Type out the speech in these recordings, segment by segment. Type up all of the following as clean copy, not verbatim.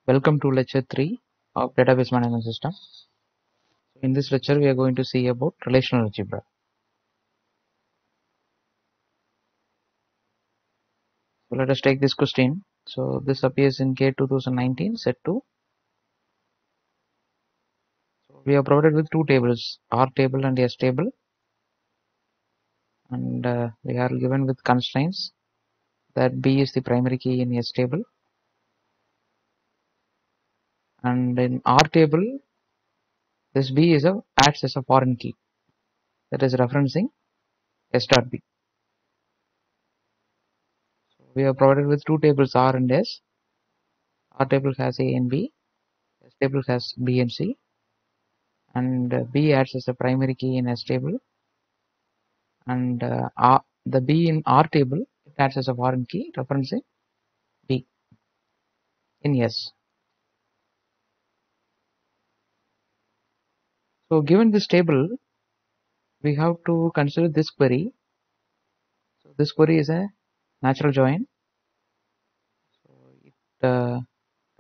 Welcome to lecture 3 of database management system. In this lecture we are going to see about relational algebra. So let us take this question. So this appears in K 2019 set 2. So we are provided with two tables, R table and S table, and we are given with constraints that B is the primary key in S table, and in R table this B is acts as a foreign key, that is referencing S dot B. So we are provided with two tables R and S. R table has A and B, S table has B and C, and B acts as a primary key in S table, and the B in R table it acts as a foreign key referencing B in S. So given this table, we have to consider this query. So this query is a natural join. So it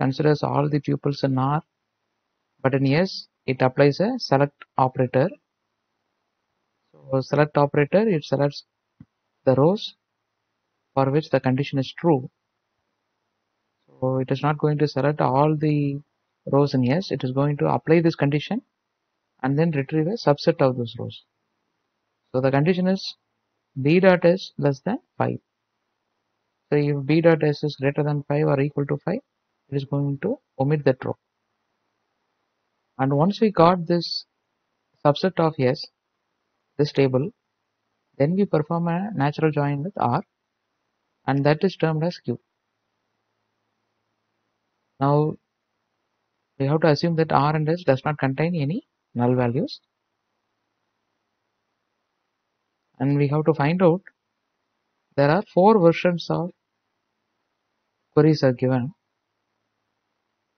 considers all the tuples in R, but in S it applies a select operator. So select operator, it selects the rows for which the condition is true. So it is not going to select all the rows in S, it is going to apply this condition and then retrieve a subset of those rows. So the condition is B dot S less than 5. So if B dot S is greater than 5 or equal to 5, it is going to omit that row. And once we got this subset of S, this table, then we perform a natural join with R, and that is termed as Q. Now we have to assume that R and S does not contain any null values, and we have to find out there are 4 versions of queries are given,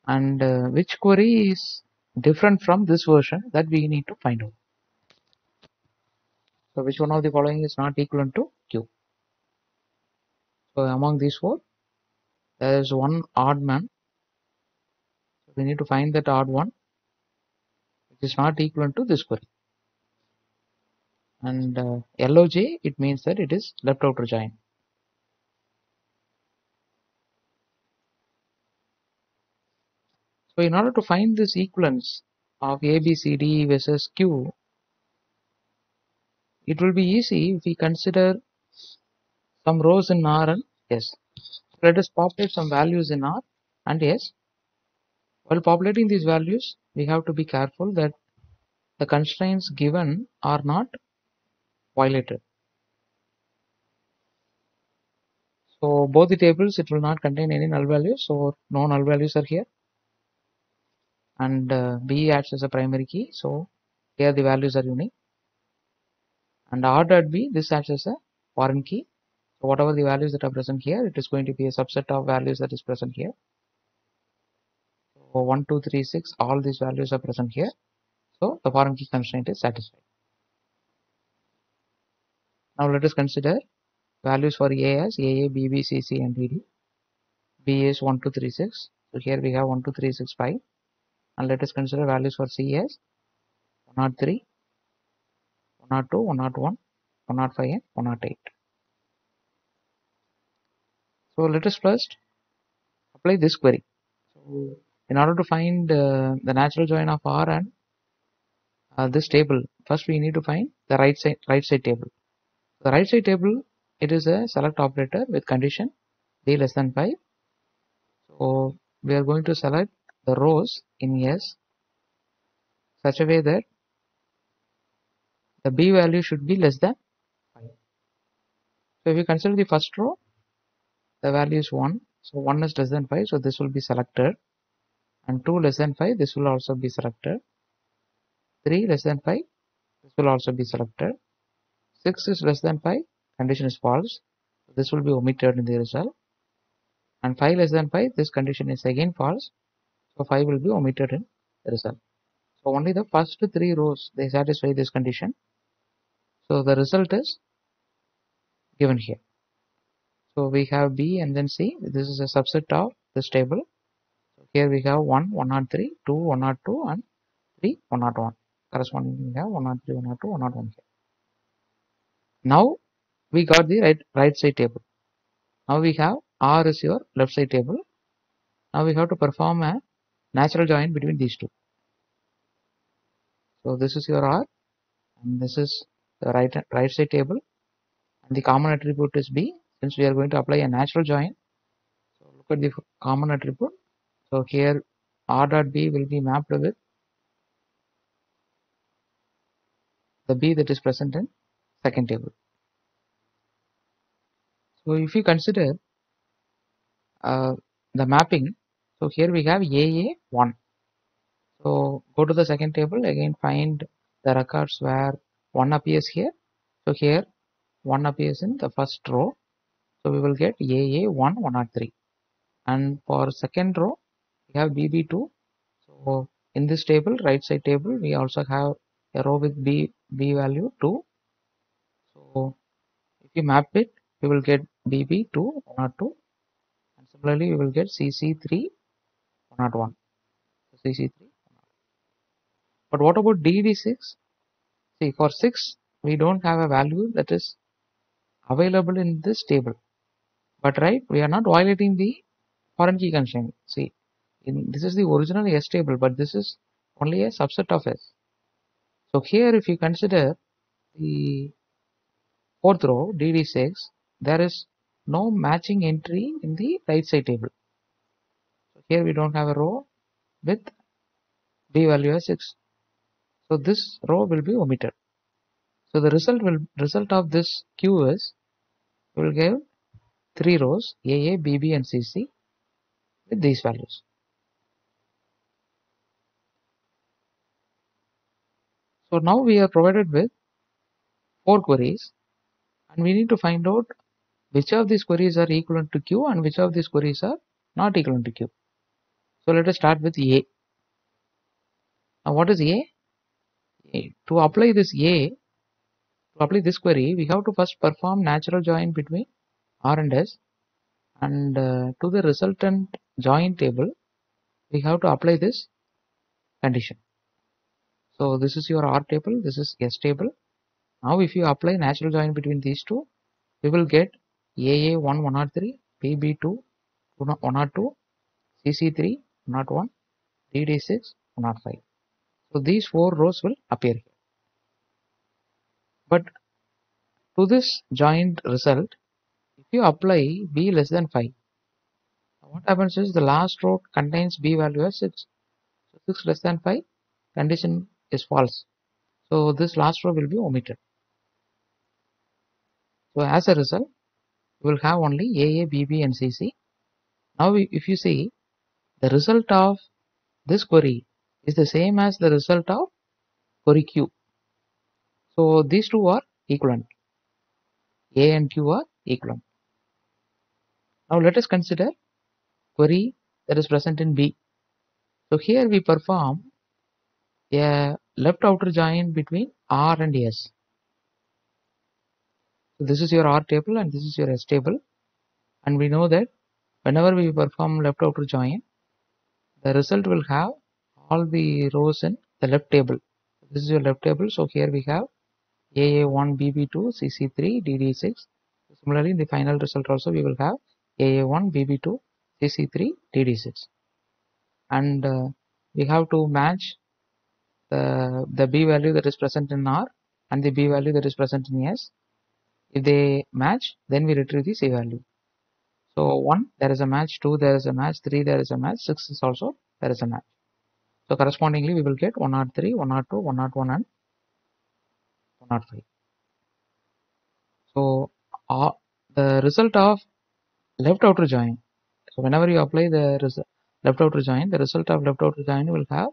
and which query is different from this version, that we need to find out. So which one of the following is not equivalent to Q? So among these 4, there is one odd man. So we need to find that odd one which is not equivalent to this query. And LOJ, it means that it is left outer join. So in order to find this equivalence of ABCD versus Q, it will be easy if we consider some rows in R and S. Let us populate some values in R and S. While populating these values, we have to be careful that the constraints given are not violated. So both the tables, it will not contain any null values, so no null values are here, and B acts as a primary key, so here the values are unique, and R dot B, this acts as a foreign key, so whatever the values that are present here, it is going to be a subset of values that is present here. So 1 2 3 6, all these values are present here, so the foreign key constraint is satisfied. Now let us consider values for A as AA, BB, CC and DD. B is 1 2 3 6, so here we have 1 2 3 6 5, and let us consider values for C as 103, 102, 101, 105 and 108. So let us first apply this query. So in order to find the natural join of R and this table, first we need to find the right side table. The right side table, it is a select operator with condition D less than 5. So we are going to select the rows in S such a way that the B value should be less than 5. So if you consider the first row, the value is 1. So 1 is less than 5, so this will be selected. And 2 less than 5, this will also be selected. 3 less than 5, this will also be selected. 6 is less than 5, condition is false, so this will be omitted in the result. And 5 less than 5, this condition is again false, so 5 will be omitted in the result. So only the first 3 rows, they satisfy this condition. So the result is given here. So we have B and then C. This is a subset of this table. So Here we have 1, 103, 2, 102 and 3, 101. Correspondingly we have 103, 102, 101 here. Now we got the right side table. Now we have R is your left side table. Now we have to perform a natural join between these two. So this is your R and this is the right side table, and the common attribute is B. Since we are going to apply a natural join, so look at the common attribute. So here R dot B will be mapped with the B that is present in second table. So if you consider the mapping, so here we have AA1. So go to the second table, again find the records where 1 appears here. So here 1 appears in the first row. So we will get AA1, 103. And for second row, we have BB2. So in this table, right side table, we also have a row with B value 2. So if you map it, we will get BB2, 102. And similarly, we will get CC3, 101. So CC3. But what about DD6? See, for 6, we don't have a value that is available in this table. But right, we are not violating the foreign key constraint. See, this is the original S table, but this is only a subset of S. So here, if you consider the fourth row, DD6, there is no matching entry in the right side table. So here we don't have a row with B value as 6. So this row will be omitted. So the result of this Q is we will give 3 rows AA, BB and CC with these values. So now we are provided with 4 queries, and we need to find out which of these queries are equivalent to Q and which of these queries are not equivalent to Q. So let us start with A. Now what is A? To apply this query, we have to first perform natural join between R and S, and to the resultant join table, we have to apply this condition. So this is your R table, this is S table. Now if you apply natural join between these two, we will get AA1, 103, BB2, 102, CC3, 101, DD6, 105. So these 4 rows will appear here. But to this joined result, if you apply B less than 5, what happens is the last row contains B value as 6. So 6 less than 5, condition is false. So this last row will be omitted. So as a result, we will have only AA, BB and CC. Now if you see, the result of this query is the same as the result of query Q. So these two are equivalent. A and Q are equivalent. Now let us consider query that is present in B. So here we perform a left outer join between R and S. So this is your R table and this is your S table, and we know that whenever we perform left outer join, the result will have all the rows in the left table. This is your left table. So here we have AA1, BB2, CC3, DD6. Similarly, in the final result also we will have AA1, BB2, CC3, DD6. And we have to match the B value that is present in R and the B value that is present in S. If they match, then we retrieve the C value. So 1, there is a match, 2, there is a match, 3, there is a match, 6 is also there is a match. So correspondingly, we will get 103, 102, 101 and 105. So the result of left outer join. So whenever you apply the left outer join, the result of left outer join will have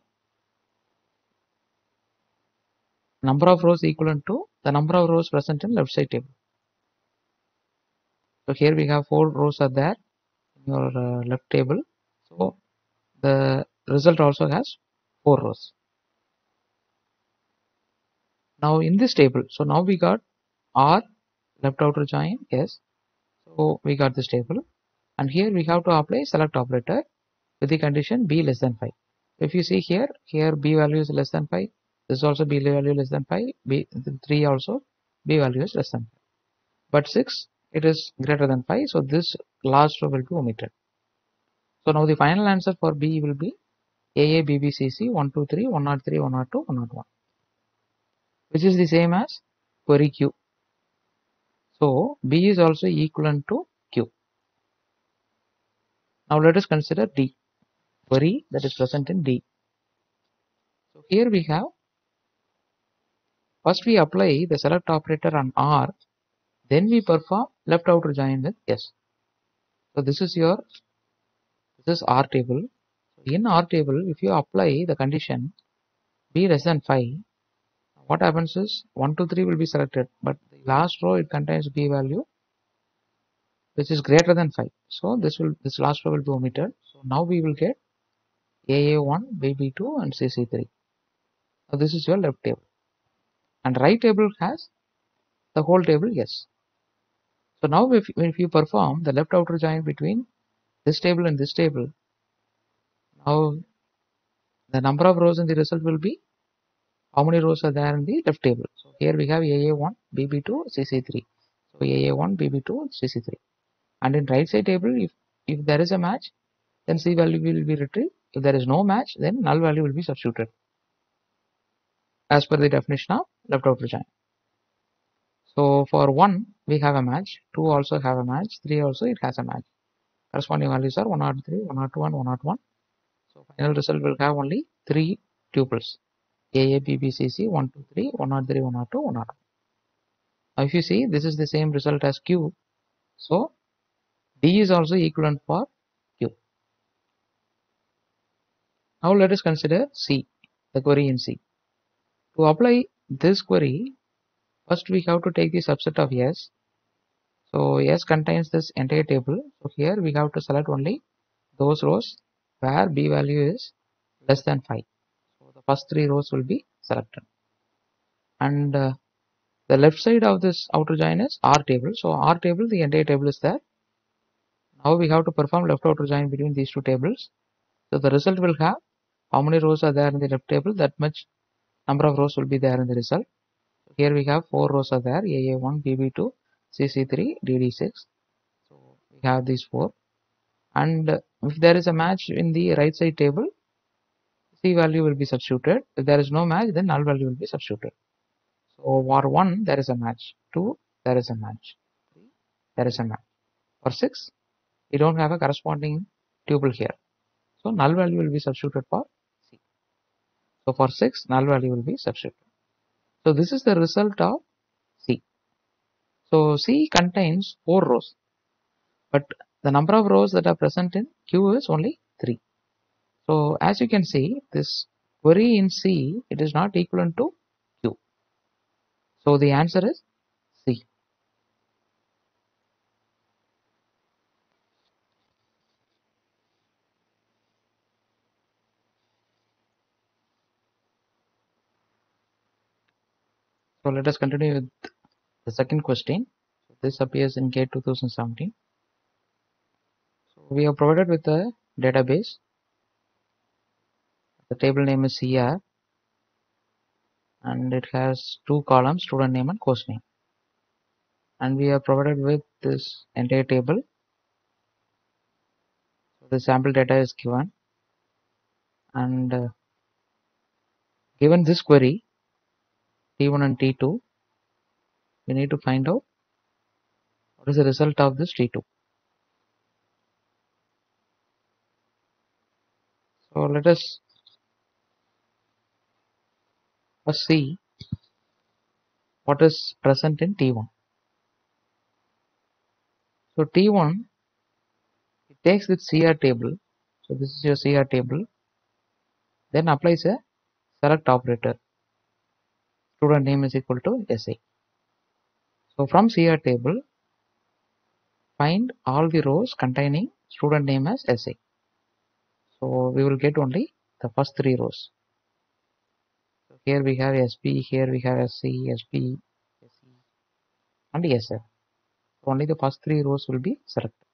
number of rows equivalent to the number of rows present in left side table. So here we have 4 rows are there in your left table. So the result also has 4 rows. Now in this table, so now we got R left outer join, yes. So we got this table, and here we have to apply select operator with the condition b less than 5. If you see here b value is less than 5, this also b value less than 5, b 3 also b value is less than 5. But 6 it is greater than 5, so this last row will be omitted. So now the final answer for B will be AA, BB, CC 1, 2, 3, 103, 102, 101, which is the same as query Q. So B is also equivalent to Q. Now let us consider D, query that is present in D. So here we have, first we apply the select operator on R, then we perform left outer join with S. So this is R table. In R table, if you apply the condition B less than 5, what happens is 1, 2, 3 will be selected, but the last row it contains B value which is greater than 5. So this last row will be omitted. So now we will get AA1, BB2 and CC3. So this is your left table. And right table has the whole table, yes. So now if you perform the left outer join between this table and this table, now the number of rows in the result will be how many rows are there in the left table. So here we have AA1, BB2, CC3. So AA1, BB2, CC3. And in right side table, if there is a match, then C value will be retrieved. If there is no match, then null value will be substituted as per the definition of left outer join. So for 1 we have a match, 2 also have a match, 3 also it has a match. Corresponding values are 103, 102 and 101. So final result will have only 3 tuples, AA, BB, CC, 1, 2, 3, 103, 102, 101. Now if you see, this is the same result as Q. So D is also equivalent for Q. Now let us consider C, the query in C. To apply this query, first we have to take the subset of S. So S contains this entire table. So here we have to select only those rows where B value is less than 5. So the first 3 rows will be selected. And the left side of this outer join is R table. So R table, the entire table is there. Now we have to perform left outer join between these two tables. So the result will have how many rows are there in the left table, that much number of rows will be there in the result. So here we have 4 rows are there, AA1, BB2, CC3, DD6. So we have these 4. And if there is a match in the right side table, C value will be substituted. If there is no match, then null value will be substituted. So for 1 there is a match, 2 there is a match, 3 there is a match. For 6 we don't have a corresponding tuple here. So null value will be substituted for C. So for 6 null value will be substituted. So this is the result of C. So C contains 4 rows, but the number of rows that are present in Q is only 3. So as you can see, this query in C, it is not equivalent to Q. So the answer is C. So let us continue with the second question. This appears in GATE 2017. So we are provided with a database. The table name is CR and it has 2 columns, student name and course name. And we are provided with this entire table. So the sample data is given, and given this query T1 and T2, we need to find out what is the result of this T2. So let us first see what is present in T1. So T1, it takes the CR table. So this is your CR table. Then applies a select operator. Student name is equal to SA. So from CR table, find all the rows containing student name as SA. So we will get only the first 3 rows. So here we have SP, here we have SC, SP, SE, and SF. So only the first 3 rows will be selected.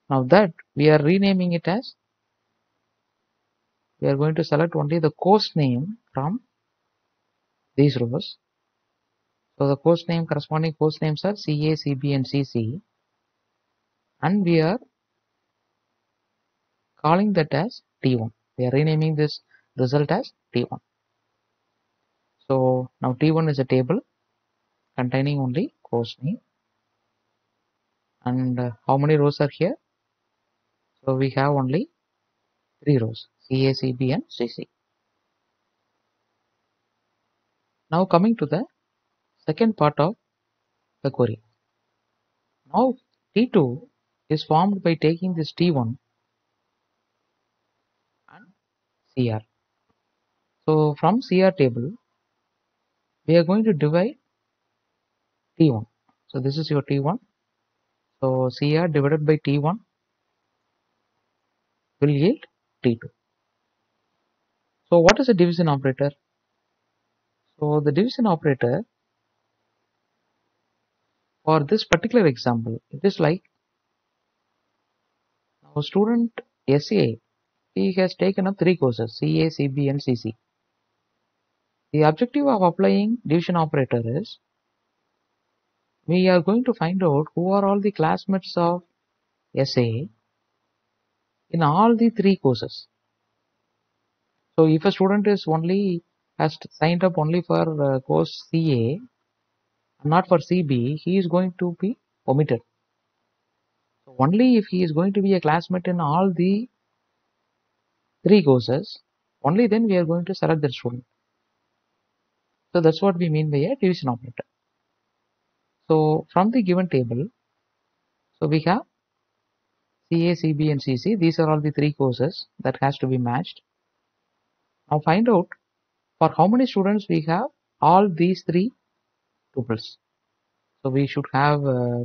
Now that we are renaming it as, we are going to select only the course name from these rows. So the course name, corresponding course names are CA, CB and CC, and we are calling that as T1. We are renaming this result as T1. So now T1 is a table containing only course name, and how many rows are here? So we have only 3 rows, CA, CB and CC. Now coming to the second part of the query. Now T2 is formed by taking this T1 and CR. So from CR table, we are going to divide T1. So this is your T1. So CR divided by T1 will yield T2. So what is a division operator? So the division operator for this particular example, it is like, now student SA, he has taken up 3 courses, CA, CB and CC. The objective of applying division operator is, we are going to find out who are all the classmates of SA in all the 3 courses. So if a student is only has signed up only for course CA, not for CB, he is going to be omitted. So only if he is going to be a classmate in all the 3 courses, only then we are going to select that student. So that's what we mean by a division operator. So from the given table, so we have CA, CB and CC. These are all the 3 courses that has to be matched. Now find out for how many students we have all these 3 tuples. So we should have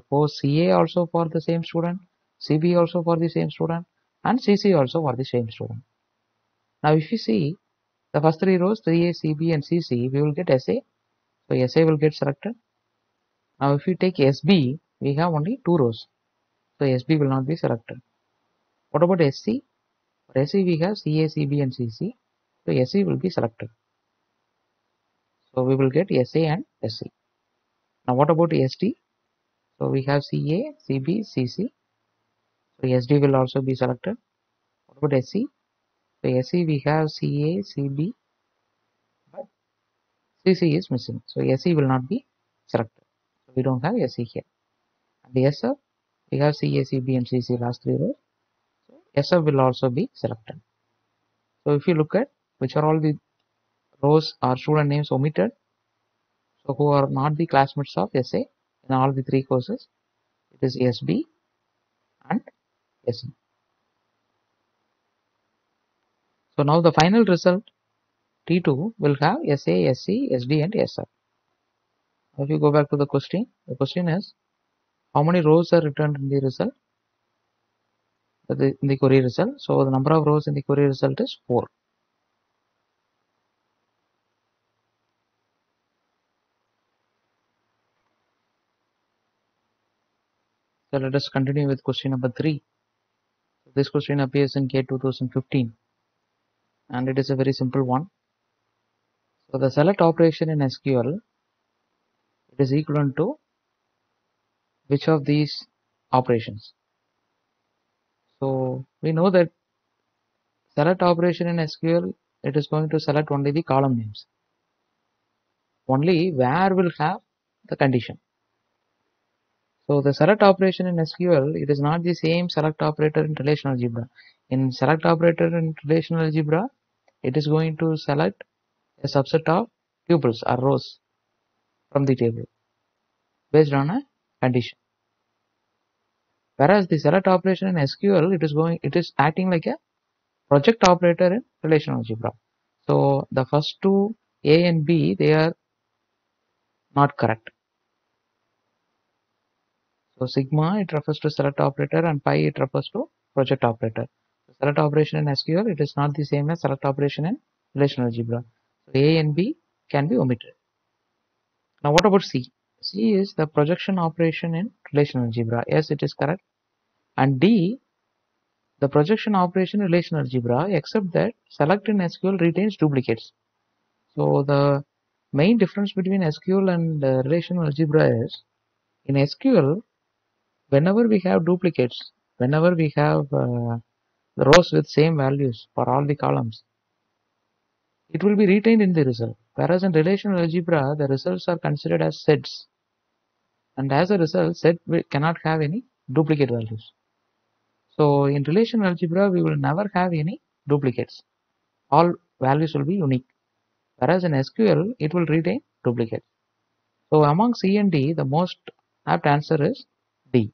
course CA also for the same student, CB also for the same student, and CC also for the same student. Now if you see the first 3 rows, 3A, CB and CC, we will get SA. So SA will get selected. Now if you take SB, we have only 2 rows. So SB will not be selected. What about SC? For SC we have CA, CB and CC. So SC will be selected. So we will get SA and SC. Now what about SD? So we have CA, CB, CC. So SD will also be selected. What about SC? So SC we have CA, CB, but CC is missing. So SC will not be selected. So we don't have SC here. And the SF, we have CA, CB and CC last 3 rows. So SF will also be selected. So if you look at which are all the rows or student names omitted, so who are not the classmates of SA in all the 3 courses, it is SB and SE. So now the final result T2 will have SA, SC, SD and SF. If you go back to the question is how many rows are returned in the result, in the query result. So the number of rows in the query result is 4. So let us continue with question number 3. So this question appears in GATE 2015 and it is a very simple one. So the select operation in SQL, it is equivalent to which of these operations? So we know that select operation in SQL, it is going to select only the column names, only where will have the condition. So the select operation in SQL, it is not the same select operator in relational algebra. In select operator in relational algebra, it is going to select a subset of tuples or rows from the table based on a condition. Whereas the select operation in SQL, it is acting like a project operator in relational algebra. So the first 2 A and B, they are not correct. So sigma, it refers to select operator and pi, it refers to project operator. So select operation in SQL, it is not the same as select operation in relational algebra. So A and B can be omitted. Now what about C? C is the projection operation in relational algebra. Yes, it is correct. And D, the projection operation in relational algebra, except that select in SQL retains duplicates. So the main difference between SQL and relational algebra is, in SQL, whenever we have duplicates, whenever we have the rows with same values for all the columns, it will be retained in the result. Whereas in relational algebra, the results are considered as sets, and as a result, set cannot have any duplicate values. So in relational algebra, we will never have any duplicates. All values will be unique. Whereas in SQL, it will retain duplicates. So among C and D, the most apt answer is D.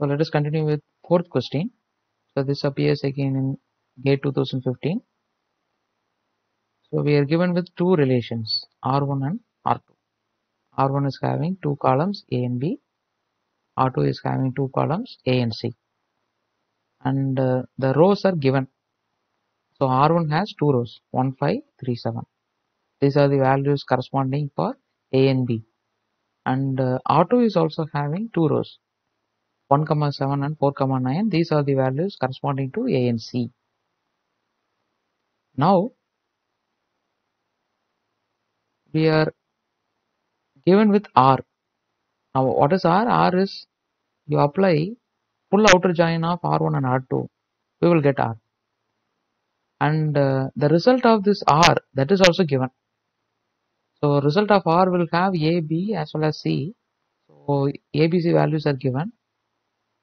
So let us continue with fourth question. So this appears again in GATE 2015. So we are given with two relations, R1 and R2. R1 is having two columns A and B. R2 is having two columns A and C. And the rows are given. So R1 has two rows, 1, 5, 3, 7. These are the values corresponding for A and B. And R2 is also having two rows, 1, 7 and 4, 9. These are the values corresponding to A and C. Now we are given with R. Now what is R? R is, you apply full outer join of R1 and R2, we will get R. And the result of this R, that is also given. So result of R will have A, B as well as C. So ABC values are given,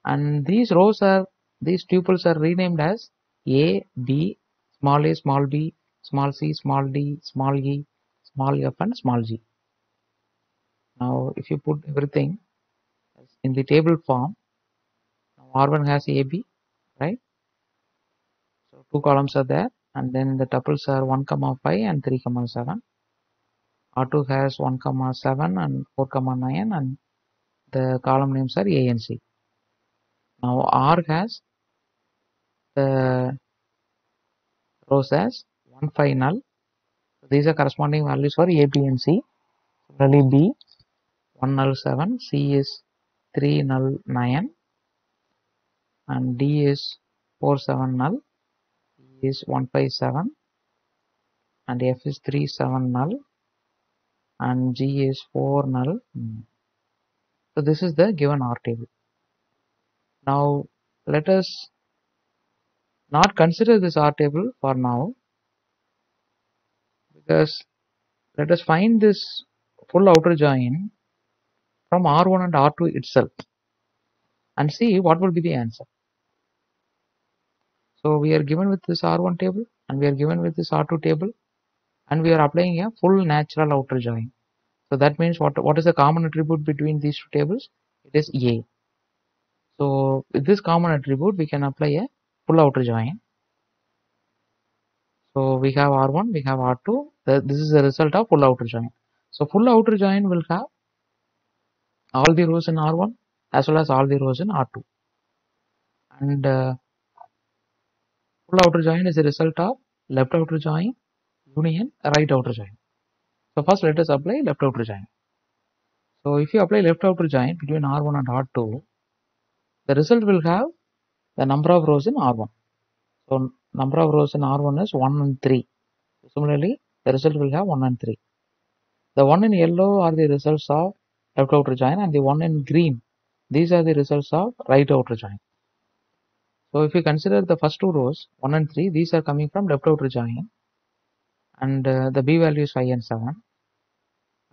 and these rows are, these tuples are renamed as A, B, small a, small b, small c, small d, small e, small f and small g. Now if you put everything in the table form, now R1 has AB, right? So two columns are there, and then the tuples are 1, 5 and 3, 7. R2 has 1, 7 and 4, 9, and the column names are A and C. Now R has the rows as 1, 5 null. So these are corresponding values for A, B and C. Similarly B, 1 null 7, C is 3 null 9, and D is 4, 7 null, E is 1, 5, 7, and F is 3, 7 null, and G is 4 null. So this is the given R table. Now let us not consider this R table for now, because let us find this full outer join from R1 and R2 itself and see what will be the answer. So we are given with this R1 table and we are given with this R2 table, and we are applying a full natural outer join. So that means what is the common attribute between these two tables? It is A. So with this common attribute, we can apply a full outer join. So we have R1, we have R2. This is the result of full outer join. So full outer join will have all the rows in R1 as well as all the rows in R2. And full outer join is a result of left outer join union right outer join. So first let us apply left outer join. So if you apply left outer join between R1 and R2, the result will have the number of rows in R1. So number of rows in R1 is 1 and 3. Similarly, the result will have 1 and 3. The one in yellow are the results of left outer join, and the one in green, these are the results of right outer join. So if you consider the first two rows, 1 and 3, these are coming from left outer join, and the B value is 5 and 7.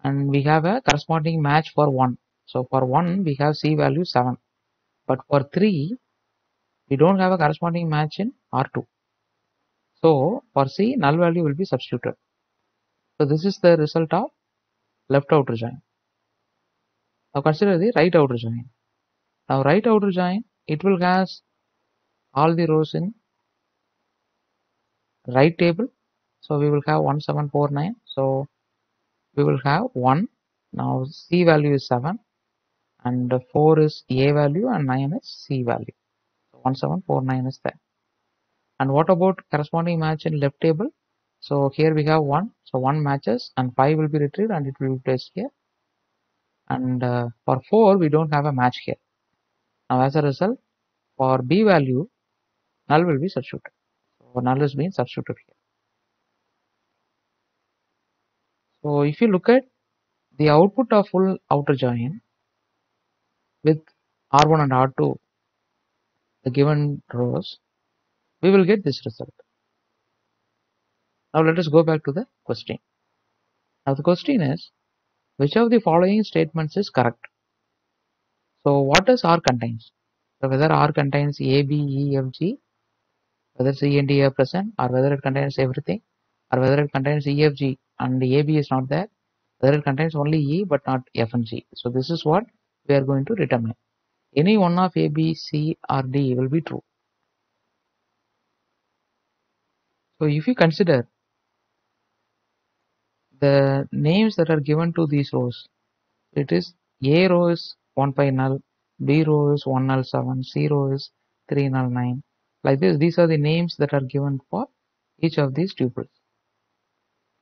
And we have a corresponding match for 1. So for 1, we have C value 7. But for 3, we don't have a corresponding match in R2. So for C, null value will be substituted. So this is the result of left outer join. Now consider the right outer join. Now right outer join, it will have all the rows in right table. So we will have 1, 7, 4, 9. So we will have 1. Now C value is 7, and 4 is A value, and 9 is C value. So 1, 7, 4, 9 is there. And what about corresponding match in left table? So here we have 1. So 1 matches and 5 will be retrieved and it will be placed here. And for 4 we don't have a match here. Now as a result, for B value, null will be substituted. So null is being substituted here. So if you look at the output of full outer join with R1 and R2, the given rows, we will get this result. Now let us go back to the question. Now the question is, which of the following statements is correct? So what does R contains? So whether R contains A, B, E, F, G, whether C and D are present, or whether it contains everything, or whether it contains E, F, G and A, B is not there, whether it contains only E but not F and G. So this is what we are going to determine. Any one of A, B, C or D will be true. So if you consider the names that are given to these rows, it is A row is 1 5 null, B row is 1 null 7, C row is 3 null 9. Like this, these are the names that are given for each of these tuples.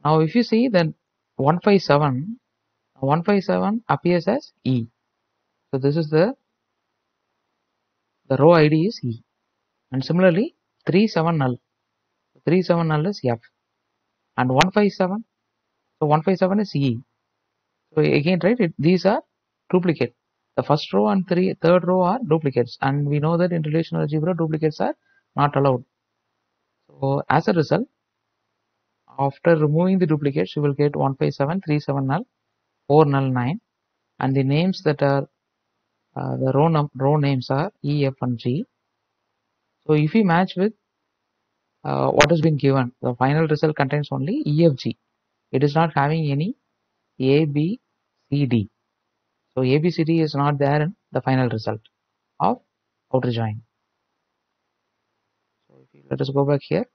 Now if you see then 157 appears as E. So this is the row ID is E. And similarly 37 null. 37 null is F. And 157, so 157 is E. So again, right, these are duplicate. The first row and third row are duplicates, and we know that in relational algebra duplicates are not allowed. So as a result, after removing the duplicates, you will get 157, 37 null, 4 null 9, and the names that are the row names are E, F, and G. So if we match with what has been given, the final result contains only E, F, G. It is not having any A, B, C, D. So A, B, C, D is not there in the final result of outer join. So if you, let us go back here.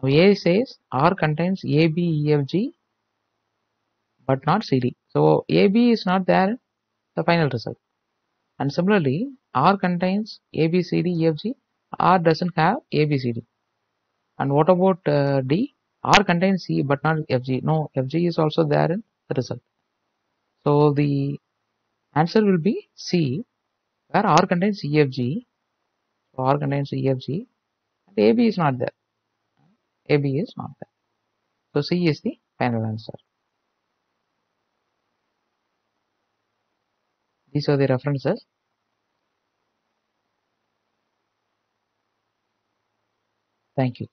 Now A says R contains A, B, E, F, G but not C, D. So A, B is not there in the final result. And similarly, R contains A, B, C, D, E, F, G. R doesn't have A, B, C, D. And what about D? R contains C but not F, G. No, F, G is also there in the result. So the answer will be C, where R contains E, F, G. So R contains E, F, G. And A, B is not there. A, B is not there. So C is the final answer. These are the references. Thank you.